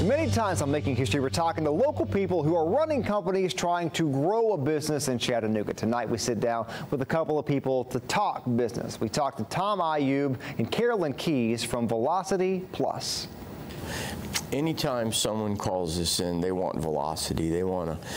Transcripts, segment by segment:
Many times on Making History, we're talking to local people who are running companies trying to grow a business in Chattanooga. Tonight, we sit down with a couple of people to talk business. We talked to Tom Ayub and Carolyn Keys from Velocity Plus. Anytime someone calls us in, they want velocity. They want to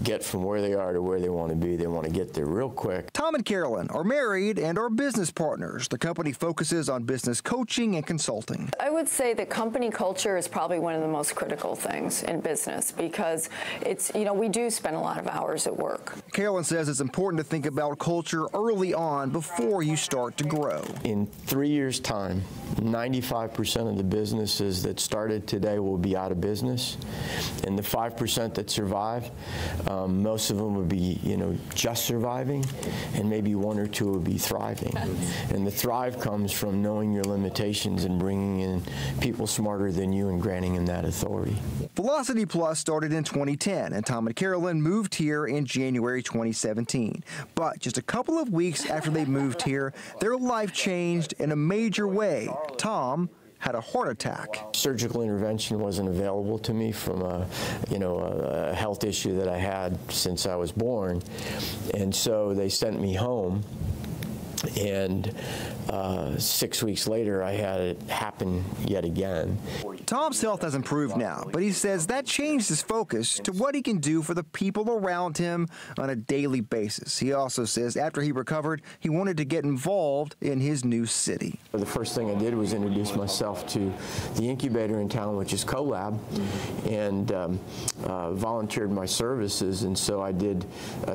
get from where they are to where they want to be. They want to get there real quick. Tom and Carolyn are married and are business partners. The company focuses on business coaching and consulting. I would say that company culture is probably one of the most critical things in business because it's, we do spend a lot of hours at work. Carolyn says it's important to think about culture early on before you start to grow. In 3 years' time, 95% of the businesses that started today will be out of business, and the 5% that survive, most of them would be, just surviving, and maybe one or two would be thriving. And the thrive comes from knowing your limitations and bringing in people smarter than you and granting them that authority. Velocity Plus started in 2010, and Tom and Carolyn moved here in January 2017. But just a couple of weeks after they moved here, their life changed in a major way. Tom had a heart attack. Surgical intervention wasn't available to me from a health issue that I had since I was born, and so they sent me home. And 6 weeks later, I had it happen yet again. Tom's health has improved now, but he says that changed his focus to what he can do for the people around him on a daily basis. He also says after he recovered, he wanted to get involved in his new city. The first thing I did was introduce myself to the incubator in town, which is CoLab, and volunteered my services. And so I did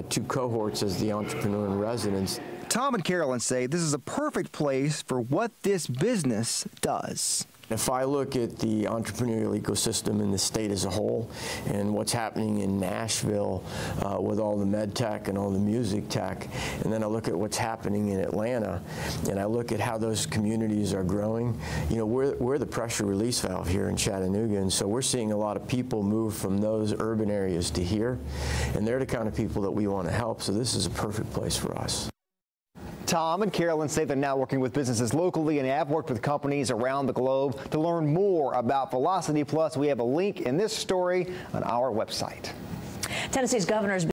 2 cohorts as the entrepreneur in residence. Tom and Carolyn say this is a perfect place for what this business does. If I look at the entrepreneurial ecosystem in the state as a whole and what's happening in Nashville with all the med tech and all the music tech, and then I look at what's happening in Atlanta, and I look at how those communities are growing, we're the pressure release valve here in Chattanooga, and so we're seeing a lot of people move from those urban areas to here, and they're the kind of people that we want to help, so this is a perfect place for us. Tom and Carolyn say they're now working with businesses locally and have worked with companies around the globe. To learn more about Velocity Plus, we have a link in this story on our website. Tennessee's governor's